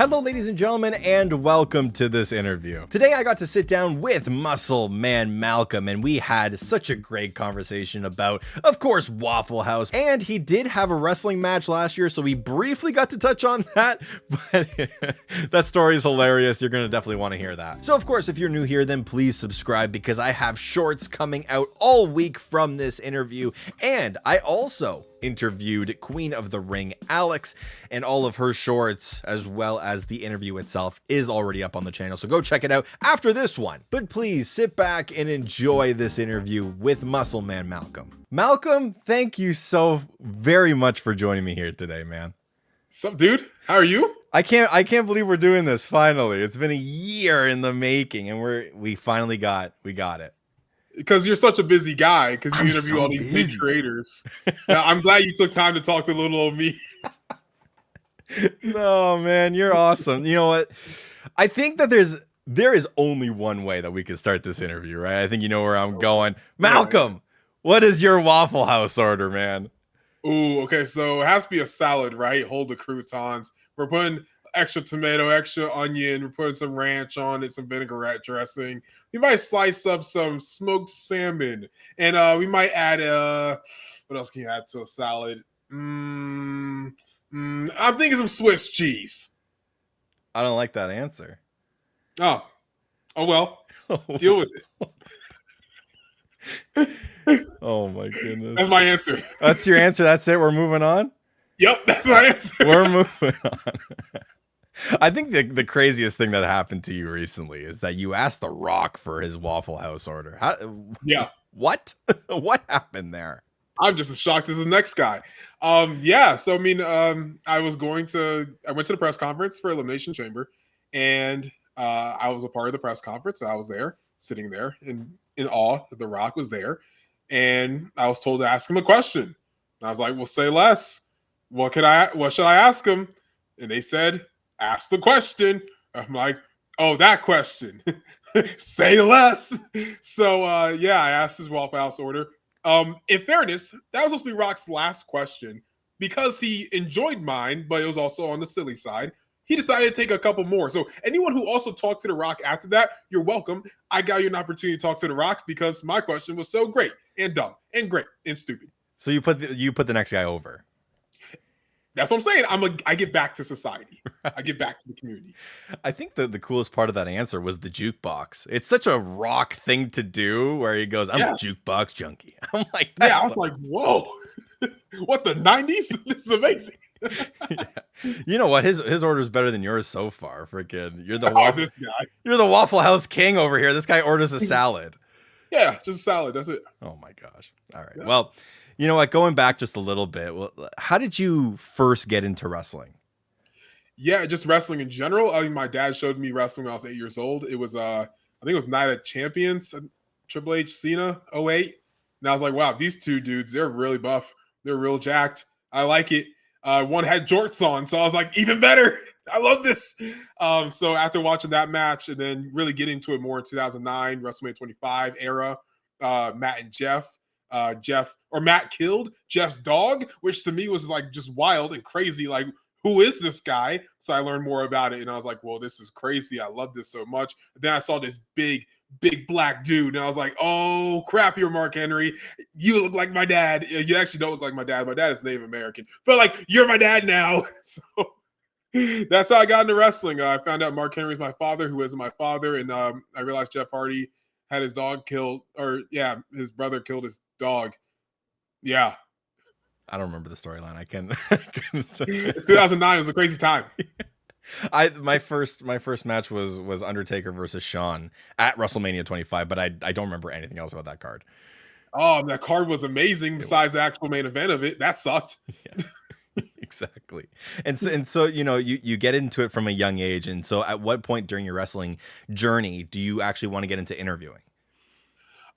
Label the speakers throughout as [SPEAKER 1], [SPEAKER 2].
[SPEAKER 1] Hello, ladies and gentlemen, and welcome to this interview. Today, I got to sit down with Muscle Man Malcolm, and we had such a great conversation about, of course, Waffle House. And he did have a wrestling match last year, so we briefly got to touch on that, but that story is hilarious. You're going to definitely want to hear that. So, of course, if you're new here, then please subscribe because I have shorts coming out all week from this interview, and I also interviewed Queen of the Ring Alex, and all of her shorts as well as the interview itself is already up on the channel, so go check it out after this one. But please sit back and enjoy this interview with Muscle Man Malcolm. Malcolm, thank you so very much for joining me here today, man.
[SPEAKER 2] What's up, dude? How are you?
[SPEAKER 1] I can't believe we're doing this finally. It's been a year in the making, and we finally got it.
[SPEAKER 2] Because you're such a busy guy, because you interview all these big creators. Now, I'm glad you took time to talk to little old me.
[SPEAKER 1] No, man, you're awesome. You know what? I think that there is only one way that we can start this interview, right? I think you know where I'm going. Malcolm, what is your Waffle House order, man?
[SPEAKER 2] Ooh, okay, so it has to be a salad, right? Hold the croutons. We're putting extra tomato, extra onion. We're putting some ranch on it, some vinaigrette dressing. We might slice up some smoked salmon, and we might add what else can you add to a salad? I'm thinking some Swiss cheese.
[SPEAKER 1] I don't like that answer.
[SPEAKER 2] Oh well, deal with
[SPEAKER 1] it. Oh my goodness,
[SPEAKER 2] that's my answer.
[SPEAKER 1] That's your answer. That's it. We're moving on.
[SPEAKER 2] Yep, that's my answer.
[SPEAKER 1] We're moving on. I think the craziest thing that happened to you recently is that you asked The Rock for his Waffle House order.
[SPEAKER 2] Yeah.
[SPEAKER 1] What? What happened there?
[SPEAKER 2] I'm just as shocked as the next guy. Yeah. So, I mean, I went to the press conference for Elimination Chamber, and I was a part of the press conference. I was there, sitting there in awe that The Rock was there. And I was told to ask him a question. And I was like, well, say less. What should I ask him? And they said, ask the question. I'm like, oh, that question. Say less. So yeah, I asked his Waffle House order. In fairness, that was supposed to be Rock's last question because he enjoyed mine, but it was also on the silly side. He decided to take a couple more. So anyone who also talked to The Rock after that, you're welcome. I got you an opportunity to talk to The Rock because my question was so great and dumb and great and stupid.
[SPEAKER 1] So you put the next guy over.
[SPEAKER 2] That's what I'm saying. I get back to society. Right. I get back to the community.
[SPEAKER 1] I think the coolest part of that answer was the jukebox. It's such a Rock thing to do where he goes, I'm a jukebox junkie. I'm like,
[SPEAKER 2] yeah, I was like, whoa. What, the 90s? This is amazing.
[SPEAKER 1] Yeah. You know what? His order is better than yours so far. Freaking, you're the
[SPEAKER 2] this guy.
[SPEAKER 1] You're the Waffle House king over here. This guy orders a salad.
[SPEAKER 2] Yeah, just a salad. That's it.
[SPEAKER 1] Oh my gosh. All right. Yeah. Well, you know what? Going back just a little bit, how did you first get into wrestling?
[SPEAKER 2] Yeah, just wrestling in general. I mean, my dad showed me wrestling when I was 8 years old. It was I think it was Night of Champions, Triple H, Cena, 08. And I was like, wow, these two dudes, they're really buff. They're real jacked. I like it. One had jorts on, so I was like, even better. I love this. So after watching that match and then really getting into it more in 2009, WrestleMania 25 era, Matt and Jeff. Matt killed Jeff's dog, which to me was like just wild and crazy. Like, who is this guy? So I learned more about it, and I was like, well, this is crazy. I love this so much. And then I saw this big black dude, and I was like, oh crap, you're Mark Henry. You look like my dad. You actually don't look like my dad. My dad is Native American, but like, you're my dad now. So that's how I got into wrestling. I found out Mark Henry is my father, who isn't my father, and I realized Jeff Hardy had his dog killed, or yeah, his brother killed his dog. Yeah.
[SPEAKER 1] I don't remember the storyline. I can
[SPEAKER 2] 2009 was a crazy time.
[SPEAKER 1] My first match was Undertaker versus Shawn at WrestleMania 25, but I don't remember anything else about that card.
[SPEAKER 2] Oh, that card was amazing. Besides the actual main event of it, that sucked.
[SPEAKER 1] Yeah. Exactly. And so you know, you get into it from a young age. And so at what point during your wrestling journey do you actually want to get into interviewing?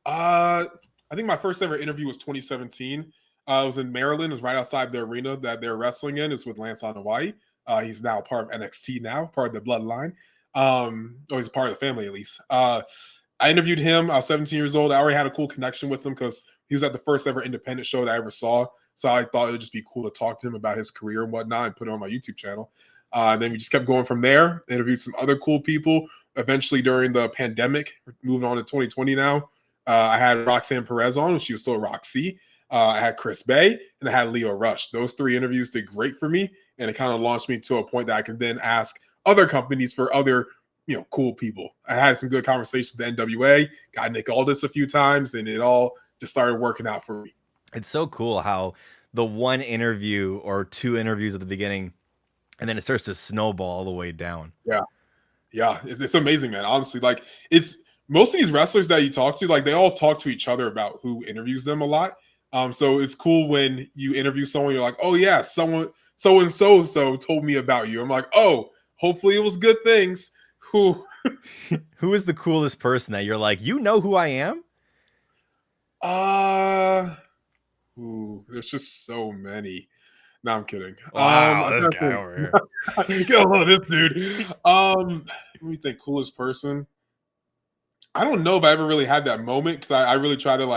[SPEAKER 2] I think my first ever interview was 2017. It was in Maryland. It was right outside the arena that they're wrestling in. It's with Lance on Hawaii. He's now part of NXT now, part of the bloodline. Or he's part of the family at least. I interviewed him. I was 17 years old. I already had a cool connection with him because he was at the first ever independent show that I ever saw. So I thought it would just be cool to talk to him about his career and whatnot and put it on my YouTube channel. Then we just kept going from there. Interviewed some other cool people. Eventually, during the pandemic, moving on to 2020 now, I had Roxanne Perez on. She was still Roxy. I had Chris Bay, and I had Leo Rush. Those 3 interviews did great for me, and it kind of launched me to a point that I could then ask other companies for other, cool people. I had some good conversations with the NWA, got Nick Aldis a few times, and it all just started working out for me.
[SPEAKER 1] It's so cool how the 1 interview or 2 interviews at the beginning, and then it starts to snowball all the way down.
[SPEAKER 2] Yeah, it's amazing, man. Honestly, like it's most of these wrestlers that you talk to, like they all talk to each other about who interviews them a lot. So it's cool when you interview someone, you're like, oh yeah, someone so and so told me about you. I'm like, oh, hopefully it was good things. Who
[SPEAKER 1] is the coolest person that you're like, who I am?
[SPEAKER 2] There's just so many. No, I'm kidding.
[SPEAKER 1] Wow, this guy over here.
[SPEAKER 2] Get a load of this dude. Let me think. Coolest person. I don't know if I ever really had that moment because I really try to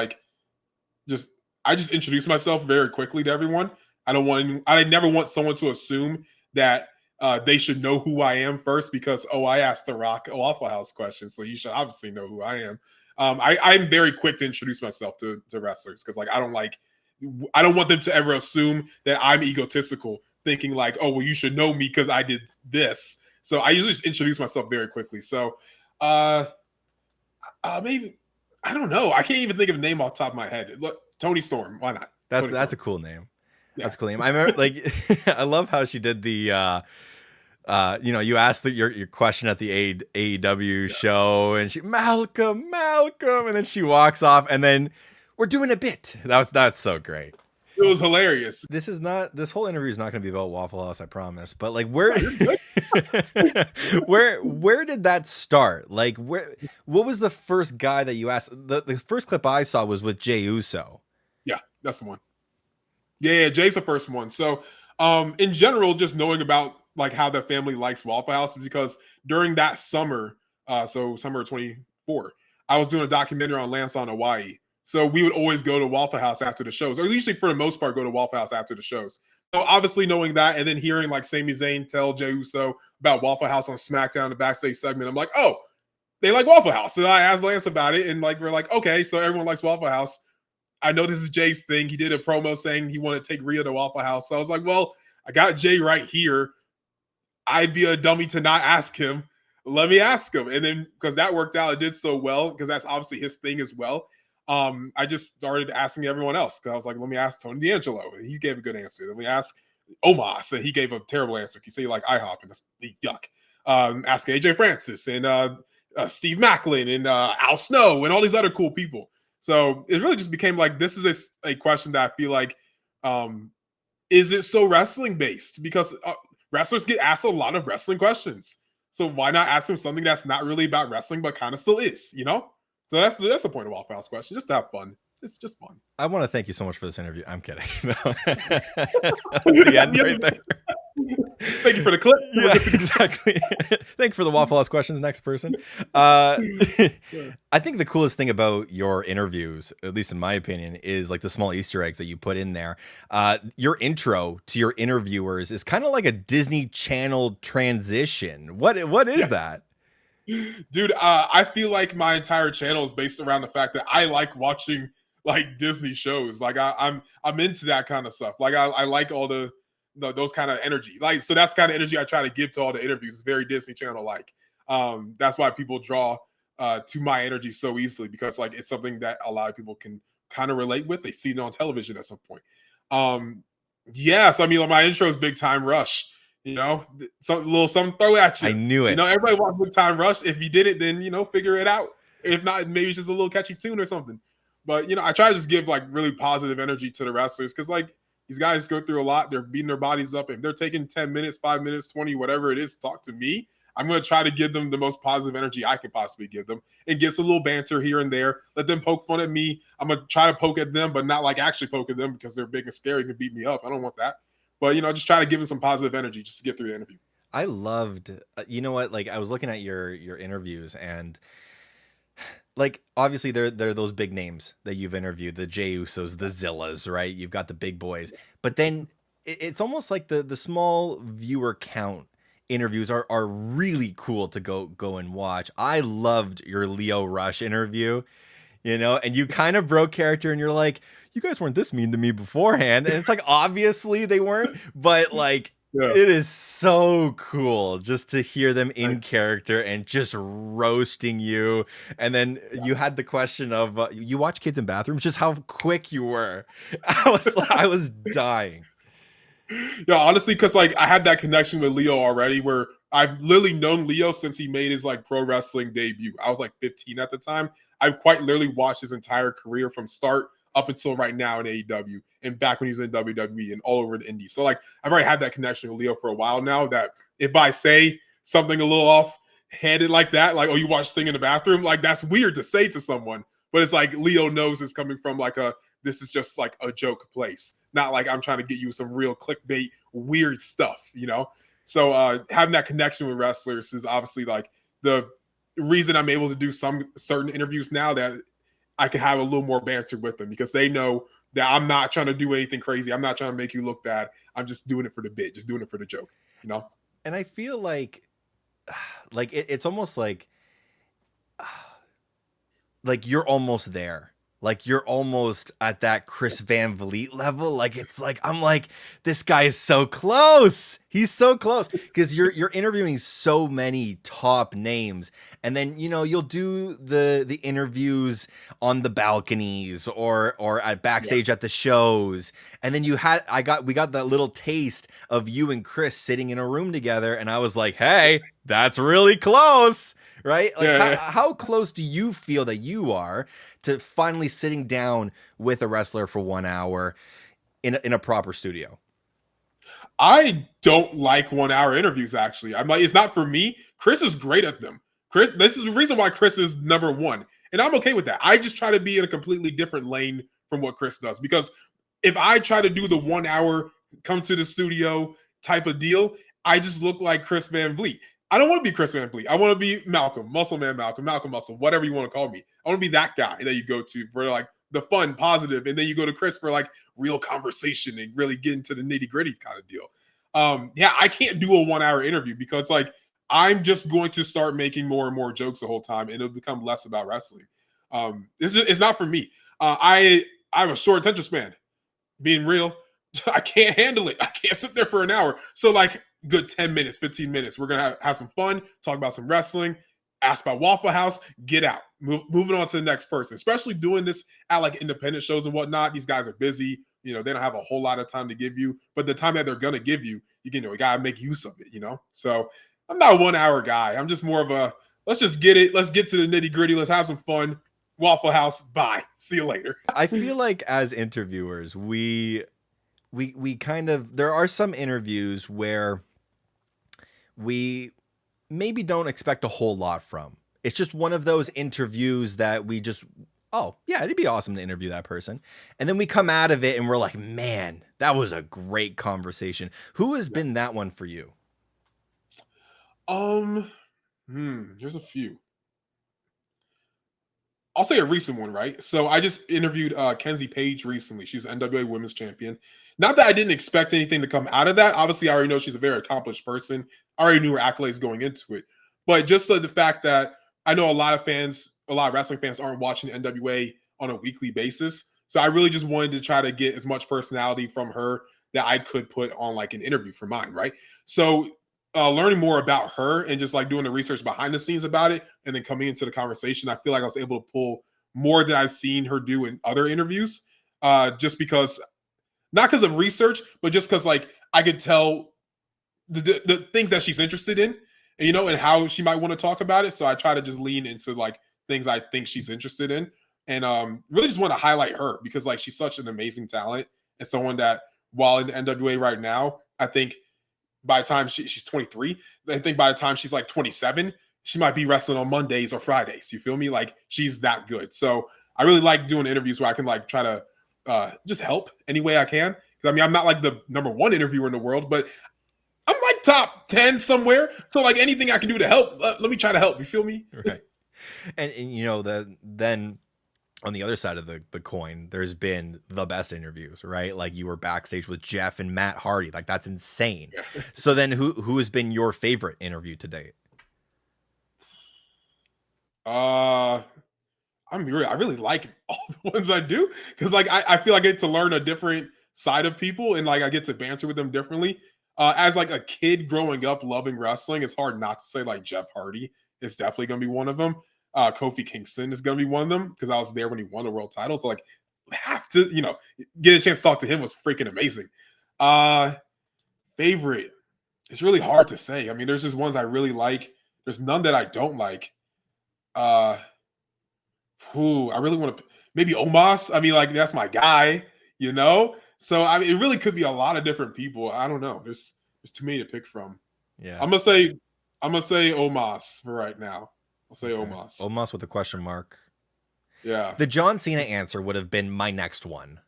[SPEAKER 2] I just introduce myself very quickly to everyone. I never want someone to assume that they should know who I am first because, I asked The Rock a Waffle House question, so you should obviously know who I am. I'm very quick to introduce myself to wrestlers because I don't want them to ever assume that I'm egotistical, thinking like, oh, well, you should know me because I did this. So I usually just introduce myself very quickly. So maybe, I don't know. I can't even think of a name off the top of my head. Look, Tony Storm. Why not?
[SPEAKER 1] That's a cool name. Yeah. That's a cool name. I remember, I love how she did the, you asked your question at the AEW show, and she Malcolm, and then she walks off, and then we're doing a bit. That's so great.
[SPEAKER 2] It was hilarious.
[SPEAKER 1] This whole interview is not going to be about Waffle House, I promise. But like, where did that start? Like, what was the first guy that you asked? The first clip I saw was with Jey Uso.
[SPEAKER 2] Yeah, that's the one. Yeah, Jay's the first one. So, in general, just knowing about like how the family likes Waffle House, because during that summer, so summer of 24, I was doing a documentary on Lance on Hawaii. So we would always go to Waffle House after the shows, or usually for the most part, go to Waffle House after the shows. So obviously knowing that, and then hearing like Sami Zayn tell Jey Uso about Waffle House on SmackDown, the backstage segment, I'm like, oh, they like Waffle House. So I asked Lance about it, and like we're like, okay, so everyone likes Waffle House. I know this is Jay's thing. He did a promo saying he wanted to take Rhea to Waffle House. So I was like, well, I got Jay right here. I'd be a dummy to not ask him. Let me ask him. And then because that worked out, it did so well because that's obviously his thing as well. I just started asking everyone else because I was like, let me ask Tony D'Angelo. And he gave a good answer. Let me ask Omos, and he gave a terrible answer. He said like IHOP, and that's yuck. Ask AJ Francis and Steve Macklin and Al Snow and all these other cool people. So it really just became like, this is a question that I feel like, is it so wrestling based? Because wrestlers get asked a lot of wrestling questions. So why not ask them something that's not really about wrestling, but kind of still is, you know? So that's the point of Waffle House question, just to have fun. It's just fun.
[SPEAKER 1] I want to thank you so much for this interview. I'm kidding. The end right there.
[SPEAKER 2] Thank you for the clip.
[SPEAKER 1] Yeah, exactly. Thank you for the Waffle House questions. Next person. I think the coolest thing about your interviews, at least in my opinion, is like the small Easter eggs that you put in there. Your intro to your interviewers is kind of like a Disney Channel transition. What is that?
[SPEAKER 2] Dude, I feel like my entire channel is based around the fact that I like watching like Disney shows. Like I'm into that kind of stuff. Like I like all those kind of energy. Like, so that's the kind of energy I try to give to all the interviews. It's very Disney Channel like. That's why people draw to my energy so easily, because like it's something that a lot of people can kind of relate with. They see it on television at some point. Yeah, so I mean, like, my intro is Big Time Rush. You know, something throw at you.
[SPEAKER 1] I knew it.
[SPEAKER 2] You know, everybody wants Big Time Rush. If you did it, then, you know, figure it out. If not, maybe it's just a little catchy tune or something. But, you know, I try to just give like really positive energy to the wrestlers, because like these guys go through a lot. They're beating their bodies up. If they're taking 10 minutes, 5 minutes, 20, whatever it is, to talk to me, I'm going to try to give them the most positive energy I can possibly give them, and get some little banter here and there. Let them poke fun at me. I'm going to try to poke at them, but not like actually poke at them, because they're big and scary and can beat me up. I don't want that. But, you know, just try to give them some positive energy just to get through the interview.
[SPEAKER 1] I loved, you know what, like I was looking at your interviews, and like obviously they're those big names that you've interviewed, the Jey Usos, the Zillas, right? You've got the big boys, but then it's almost like the small viewer count interviews are really cool to go and watch. I loved your Leo Rush interview, you know, and you kind of broke character and you're like, you guys weren't this mean to me beforehand. And it's like, obviously they weren't, but like,
[SPEAKER 2] Yeah.
[SPEAKER 1] it is so cool just to hear them in character and just roasting you. And then you had the question of you watch kids in bathrooms, just how quick you were. I was dying.
[SPEAKER 2] Yeah, honestly, because like I had that connection with Leo already, where I've literally known Leo since he made his like pro wrestling debut. I was like 15 at the time. I've quite literally watched his entire career from start up until right now in AEW and back when he was in WWE and all over the Indies. So like I've already had that connection with Leo for a while now. That if I say something a little off-handed like that, like, oh, you watch Sing in the bathroom, like that's weird to say to someone. But it's like Leo knows it's coming from like this is just like a joke place. Not like I'm trying to get you some real clickbait, weird stuff, you know? So having that connection with wrestlers is obviously like the reason I'm able to do some certain interviews now, that I can have a little more banter with them, because they know that I'm not trying to do anything crazy. I'm not trying to make you look bad. I'm just doing it for the bit, just doing it for the joke, you know?
[SPEAKER 1] And I feel like it's almost like you're almost there. Like you're almost at that Chris Van Vliet level. Like it's like I'm like, this guy is so close. He's so close, because you're interviewing so many top names, and then you know you'll do the interviews on the balconies or at backstage at the shows, and then we got that little taste of you and Chris sitting in a room together, and I was like, hey, that's really close. Right? Like how close do you feel that you are to finally sitting down with a wrestler for 1 hour in a proper studio?
[SPEAKER 2] I don't like 1 hour interviews, actually. I'm like, it's not for me. Chris is great at them. Chris, this is the reason why Chris is number one. And I'm okay with that. I just try to be in a completely different lane from what Chris does. Because if I try to do the 1 hour come to the studio type of deal, I just look like Chris Van Vliet. I don't want to be Chris Van Vliet. I want to be Malcolm, Muscle Man Malcolm, Malcolm Muscle, whatever you want to call me. I want to be that guy that you go to for like the fun, positive, and then you go to Chris for like real conversation and really get into the nitty gritty kind of deal. Yeah, I can't do a 1 hour interview, because like I'm just going to start making more and more jokes the whole time, and it'll become less about wrestling. It's not for me. I have a short attention span. Being real, I can't handle it. I can't sit there for an hour. So like good 10 minutes, 15 minutes. We're going to have some fun, talk about some wrestling, ask about Wafflehouse, get out. Moving on to the next person, especially doing this at like independent shows and whatnot. These guys are busy. You know, they don't have a whole lot of time to give you, but the time that they're going to give you, you know, you got to make use of it, you know? So I'm not a 1 hour guy. I'm just more of a, let's just get it. Let's get to the nitty gritty. Let's have some fun. Waffle House. Bye. See you later.
[SPEAKER 1] I feel like as interviewers, we kind of, there are some interviews where we maybe don't expect a whole lot from. It's just one of those interviews that we just, oh yeah, it'd be awesome to interview that person. And then we come out of it and we're like, man, that was a great conversation. Who has been that one for you?
[SPEAKER 2] There's a few. I'll say a recent one, right? So I just interviewed Kenzie Page recently. She's an NWA Women's Champion. Not that I didn't expect anything to come out of that. Obviously, I already know she's a very accomplished person. I already knew her accolades going into it. But just the fact that I know a lot of fans, a lot of wrestling fans aren't watching NWA on a weekly basis. So I really just wanted to try to get as much personality from her that I could put on like an interview for mine, right? So learning more about her and just like doing the research behind the scenes about it and then coming into the conversation, I feel like I was able to pull more than I've seen her do in other interviews. Just because, not because of research, but just because like I could tell the things that she's interested in, and, you know, and how she might want to talk about it. So I try to just lean into like things I think she's interested in, and really just want to highlight her because like she's such an amazing talent and someone that while in the NWA right now, I think by the time she's 23, I think by the time she's like 27, she might be wrestling on Mondays or Fridays. You feel me? Like she's that good. So I really like doing interviews where I can like try to just help any way I can. Because I mean, I'm not like the number one interviewer in the world, but I'm like top 10 somewhere. So like anything I can do to help, let me try to help. You feel me?
[SPEAKER 1] Right. And you know, then on the other side of the coin, there's been the best interviews, right? Like you were backstage with Jeff and Matt Hardy. Like that's insane.
[SPEAKER 2] Yeah.
[SPEAKER 1] So then who has been your favorite interview to date?
[SPEAKER 2] I really like all the ones I do because like I feel like I get to learn a different side of people and like I get to banter with them differently. As like a kid growing up loving wrestling, it's hard not to say like Jeff Hardy is definitely gonna be one of them. Kofi Kingston is gonna be one of them because I was there when he won the world title. So like have to, get a chance to talk to him was freaking amazing. Favorite. It's really hard to say. I mean, there's just ones I really like. There's none that I don't like. Uh I really want to maybe Omos. I mean, like that's my guy, you know. So I mean, it really could be a lot of different people. I don't know. There's too many to pick from.
[SPEAKER 1] Yeah.
[SPEAKER 2] I'm gonna say Omos for right now. I'll say
[SPEAKER 1] Okay.
[SPEAKER 2] Omos.
[SPEAKER 1] Omos with a question mark.
[SPEAKER 2] Yeah.
[SPEAKER 1] The John Cena answer would have been my next one.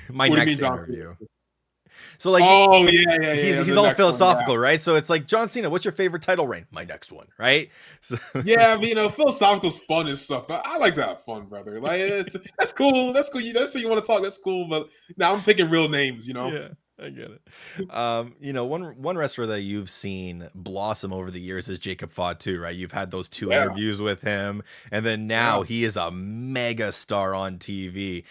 [SPEAKER 1] My
[SPEAKER 2] What do you
[SPEAKER 1] next
[SPEAKER 2] mean, John
[SPEAKER 1] interview.
[SPEAKER 2] Cena?
[SPEAKER 1] So like,
[SPEAKER 2] Oh yeah.
[SPEAKER 1] he's all philosophical, right? So it's like, John Cena, what's your favorite title reign? My next one, right? So
[SPEAKER 2] Yeah, I mean, philosophical's fun and stuff. But I like to have fun, brother. Like that's cool. That's cool. That's how you want to talk. That's cool. But now I'm picking real names.
[SPEAKER 1] Yeah, I get it. One wrestler that you've seen blossom over the years is Jacob Fatu, right? You've had those two interviews with him, and then now he is a mega star on TV.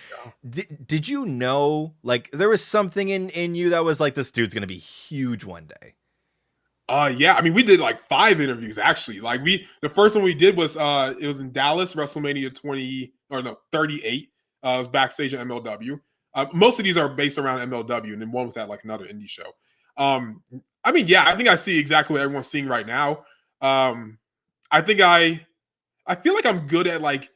[SPEAKER 1] Yeah. Did you know, like, there was something in you that was like, this dude's gonna be huge one day?
[SPEAKER 2] Yeah. I mean, we did like 5 interviews actually. Like the first one we did was it was in Dallas, WrestleMania 38. It was backstage at MLW. Most of these are based around MLW, and then one was at like another indie show. I mean, yeah, I think I see exactly what everyone's seeing right now. I think I feel like I'm good at like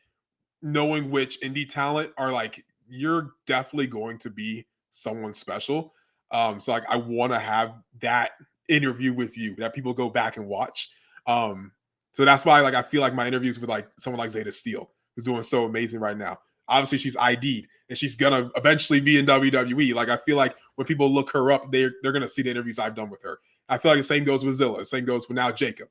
[SPEAKER 2] knowing which indie talent are like you're definitely going to be someone special. So like I want to have that interview with you that people go back and watch. So that's why like I feel like my interviews with like someone like Zayda Steele, who's doing so amazing right now. Obviously, she's ID'd and she's gonna eventually be in WWE. Like I feel like when people look her up, they're gonna see the interviews I've done with her. I feel like the same goes with Zilla. The same goes with now Jacob.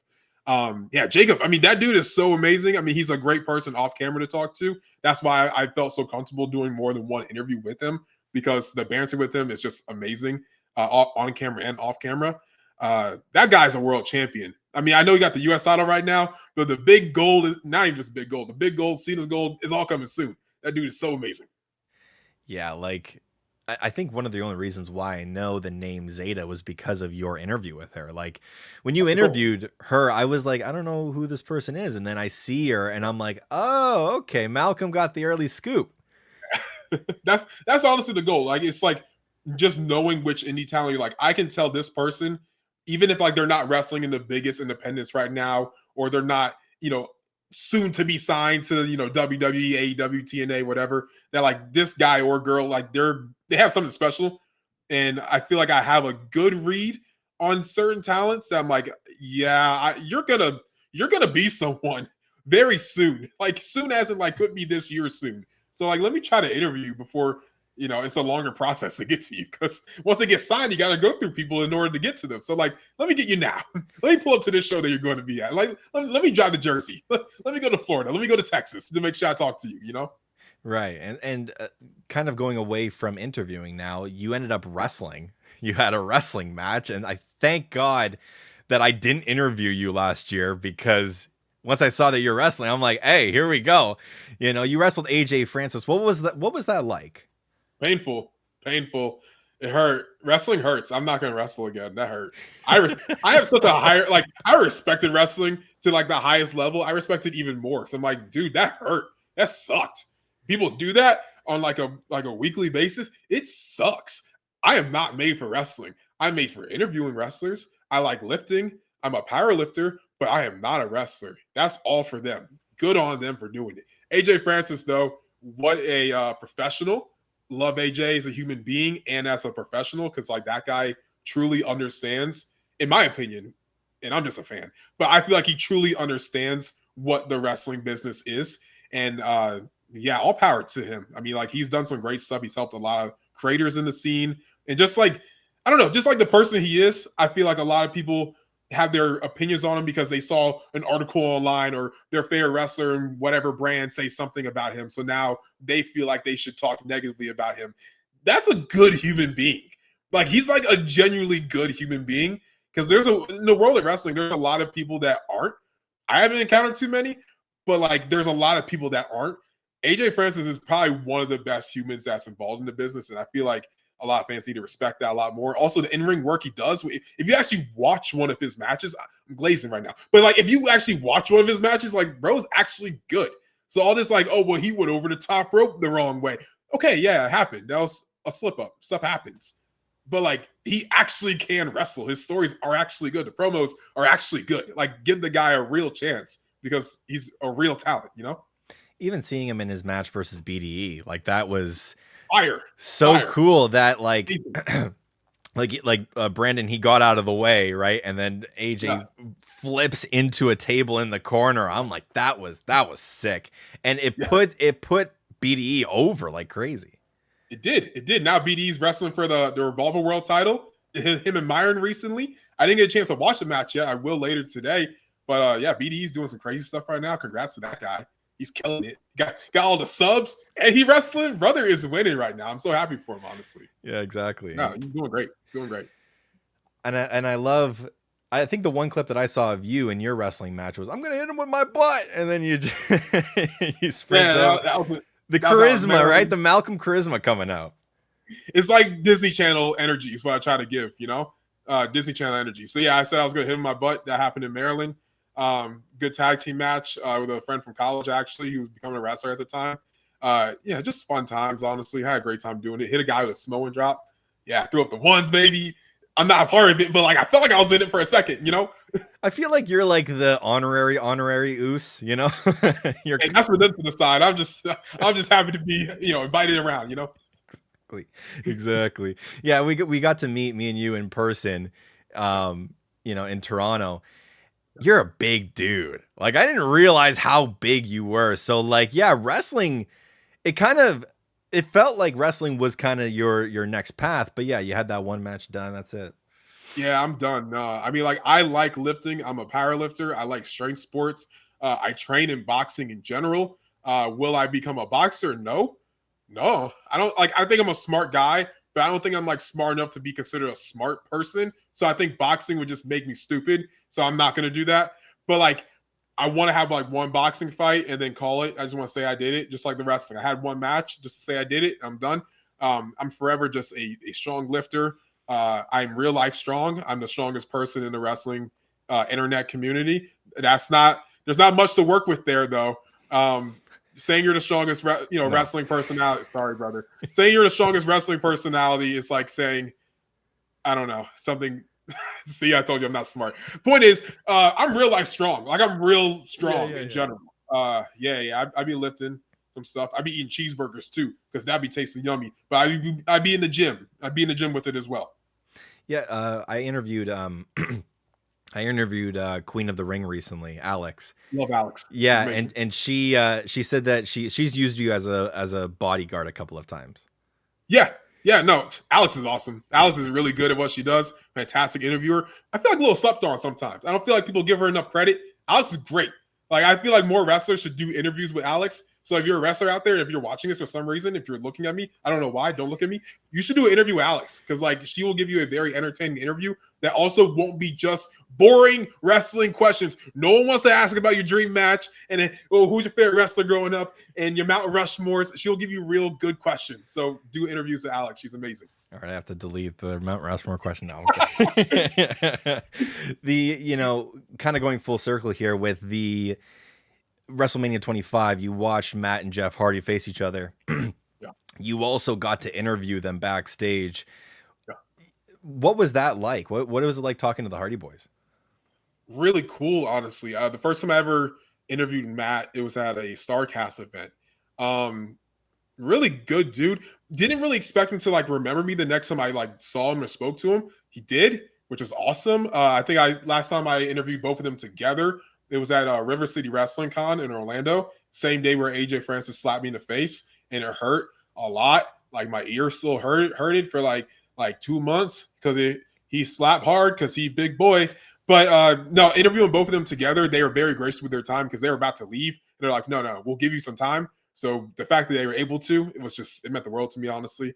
[SPEAKER 2] Yeah, Jacob. I mean, that dude is so amazing. I mean, he's a great person off camera to talk to. That's why I felt so comfortable doing more than one interview with him because the banter with him is just amazing on camera and off camera. That guy's a world champion. I mean, I know he got the U.S. title right now, but the big gold is not even just big gold. The big gold, Cena's gold, is all coming soon. That dude is so amazing.
[SPEAKER 1] Yeah, like I think one of the only reasons why I know the name Zayda was because of your interview with her. Like when you interviewed her, I was like, I don't know who this person is. And then I see her and I'm like, oh, okay, Malcolm got the early scoop.
[SPEAKER 2] That's honestly the goal. Like it's like just knowing which indie talent you're like, I can tell this person, even if like they're not wrestling in the biggest independents right now, or they're not, soon to be signed to WWE, AEW, TNA, whatever, that like this guy or girl, like they have something special. And I feel like I have a good read on certain talents that I'm like, yeah, you're gonna be someone very soon. Like soon as it like could be this year soon. So like let me try to interview you before it's a longer process to get to you because once they get signed, you got to go through people in order to get to them. So like, let me get you now. Let me pull up to this show that you're going to be at. Like, let me drive to Jersey. Let me go to Florida. Let me go to Texas to make sure I talk to you.
[SPEAKER 1] Right. And kind of going away from interviewing now, you ended up wrestling. You had a wrestling match. And I thank God that I didn't interview you last year because once I saw that you're wrestling, I'm like, hey, here we go. You wrestled AJ Francis. What was that like?
[SPEAKER 2] Painful. It hurt. Wrestling hurts. I'm not gonna wrestle again. That hurt. I have such a higher I respected wrestling to like the highest level. I respect it even more. So I'm like, dude, that hurt. That sucked. People do that on like a weekly basis. It sucks. I am not made for wrestling. I'm made for interviewing wrestlers. I like lifting. I'm a power lifter, but I am not a wrestler. That's all for them. Good on them for doing it. AJ Francis, though, what a professional. Love AJ as a human being and as a professional because like that guy truly understands, in my opinion, and I'm just a fan, but I feel like he truly understands what the wrestling business is. And yeah, all power to him. I mean, like he's done some great stuff. He's helped a lot of creators in the scene. And just like, I don't know, just like the person he is, I feel like a lot of people have their opinions on him because they saw an article online or their favorite wrestler in whatever brand say something about him. So now they feel like they should talk negatively about him. That's a good human being. Like, he's like a genuinely good human being, because in the world of wrestling, there's a lot of people that aren't. I haven't encountered too many, but like there's a lot of people that aren't. AJ Francis is probably one of the best humans that's involved in the business, and I feel like a lot of fans need to respect that a lot more. Also, the in-ring work he does. If you actually watch one of his matches, I'm glazing right now, but like if you actually watch one of his matches, like bro's actually good. So all this like, oh well, he went over the top rope the wrong way. Okay, yeah, it happened. That was a slip up. Stuff happens. But like he actually can wrestle. His stories are actually good. The promos are actually good. Like, give the guy a real chance because he's a real talent, you know?
[SPEAKER 1] Even seeing him in his match versus BDE, like that was
[SPEAKER 2] Fire.
[SPEAKER 1] Cool that like Brandon, he got out of the way, right? And then AJ flips into a table in the corner. I'm like, that was sick. And it put BDE over like crazy.
[SPEAKER 2] It did. Now BDE's wrestling for the Revolver World title. Him and Myron recently. I didn't get a chance to watch the match yet. I will later today. But yeah, BDE's doing some crazy stuff right now. Congrats to that guy. He's killing it. Got all the subs, and he wrestling. Brother is winning right now. I'm so happy for him, honestly.
[SPEAKER 1] Yeah, exactly.
[SPEAKER 2] No, he's doing great. Doing great.
[SPEAKER 1] And I think the one clip that I saw of you in your wrestling match was, I'm gonna hit him with my butt, and then you just you sprint out. The charisma, right? The Malcolm charisma coming out.
[SPEAKER 2] It's like Disney Channel energy is what I try to give, you know? Disney Channel energy. So yeah, I said I was gonna hit him with my butt. That happened in Maryland. Good tag team match with a friend from college, actually, who was becoming a wrestler at the time. Yeah, just fun times, honestly. Had a great time doing it. Hit a guy with a Samoan drop. Yeah, threw up the ones, baby. I'm not part of it, but like I felt like I was in it for a second, you know?
[SPEAKER 1] I feel like you're like the honorary Oos, you know?
[SPEAKER 2] And that's for them to decide. I'm just happy to be, you know, invited around, you know?
[SPEAKER 1] Exactly. Yeah, we got to meet, me and you, in person, you know, in Toronto. You're a big dude. Like, I didn't realize how big you were. So like, yeah, wrestling, it felt like wrestling was kind of your next path. But yeah, you had that one match done. That's it.
[SPEAKER 2] Yeah, I'm done. I mean, like, I like lifting. I'm a power lifter. I like strength sports. I train in boxing in general. Will I become a boxer? No. I don't. Like, I think I'm a smart guy, but I don't think I'm like smart enough to be considered a smart person. So I think boxing would just make me stupid. So I'm not going to do that. But like, I want to have like one boxing fight and then call it. I just want to say I did it, just like the wrestling. I had one match just to say I did it. I'm done. I'm forever just a strong lifter. I'm real life strong. I'm the strongest person in the wrestling internet community. There's not much to work with there, though. Saying you're the strongest, wrestling personality. Sorry, brother. Saying you're the strongest wrestling personality is like saying, I don't know, something. See, I told you I'm not smart. Point is, I'm real life strong. Like, I'm real strong in general. I be lifting some stuff. I be eating cheeseburgers too, because that be tasting yummy. But I be in the gym. I be in the gym with it as well.
[SPEAKER 1] Yeah, I interviewed Queen of the Ring recently, Alex.
[SPEAKER 2] Love Alex.
[SPEAKER 1] Yeah, and she said that she's used you as a bodyguard a couple of times.
[SPEAKER 2] Yeah, no, Alex is awesome. Alex is really good at what she does. Fantastic interviewer. I feel like a little slept on sometimes. I don't feel like people give her enough credit. Alex is great. Like, I feel like more wrestlers should do interviews with Alex. So if you're a wrestler out there, if you're watching this for some reason, if you're looking at me, I don't know why, don't look at me. You should do an interview with Alex, because like she will give you a very entertaining interview that also won't be just boring wrestling questions. No one wants to ask about your dream match and then, who's your favorite wrestler growing up and your Mount Rushmores. She'll give you real good questions. So do interviews with Alex. She's amazing.
[SPEAKER 1] All right, I have to delete the Mount Rushmore question now. Kind of going full circle here with the WrestleMania 25, you watched Matt and Jeff Hardy face each other.
[SPEAKER 2] Yeah.
[SPEAKER 1] You also got to interview them backstage.
[SPEAKER 2] Yeah.
[SPEAKER 1] What was that like? What was it like talking to the Hardy Boys?
[SPEAKER 2] Really cool, honestly. The first time I ever interviewed Matt, it was at a StarCast event. Really good dude. Didn't really expect him to like remember me the next time I like saw him or spoke to him. He did, which was awesome. I think last time I interviewed both of them together, it was at River City Wrestling Con in Orlando. Same day where AJ Francis slapped me in the face, and it hurt a lot. Like, my ear still hurted for like 2 months because he slapped hard because he big boy. But no, interviewing both of them together, they were very gracious with their time because they were about to leave. They're like, no, we'll give you some time. So the fact that they were able to, it meant the world to me, honestly.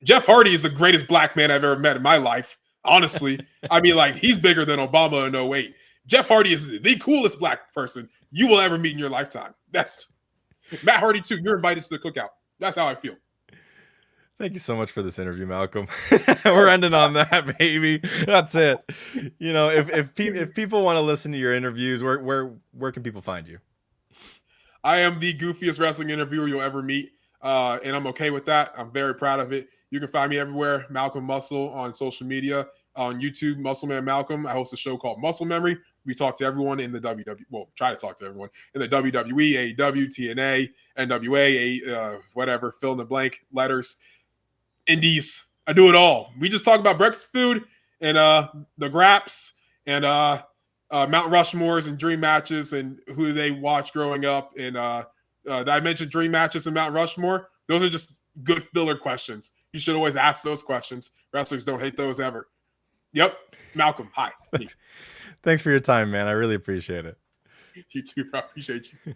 [SPEAKER 2] Jeff Hardy is the greatest black man I've ever met in my life. Honestly, I mean, like, he's bigger than Obama in '08. Jeff Hardy is the coolest black person you will ever meet in your lifetime. That's Matt Hardy too. You're invited to the cookout. That's how I feel.
[SPEAKER 1] Thank you so much for this interview, Malcolm. We're ending on that, baby. That's it. You know, if people want to listen to your interviews, where can people find you?
[SPEAKER 2] I am the goofiest wrestling interviewer you'll ever meet, and I'm okay with that. I'm very proud of it. You can find me everywhere, Malcolm Muscle, on social media, on YouTube, Muscleman Malcolm. I host a show called Muscle Memory. We talk to everyone in the WWE. Well, try to talk to everyone in the WWE, AEW, TNA, NWA, whatever, fill in the blank letters. Indies. I do it all. We just talk about breakfast food and the graps and Mount Rushmores and dream matches and who they watched growing up. And I mentioned dream matches and Mount Rushmore. Those are just good filler questions. You should always ask those questions. Wrestlers don't hate those ever. Yep. Malcolm, hi.
[SPEAKER 1] Thanks for your time, man. I really appreciate it.
[SPEAKER 2] You too, bro. Appreciate you.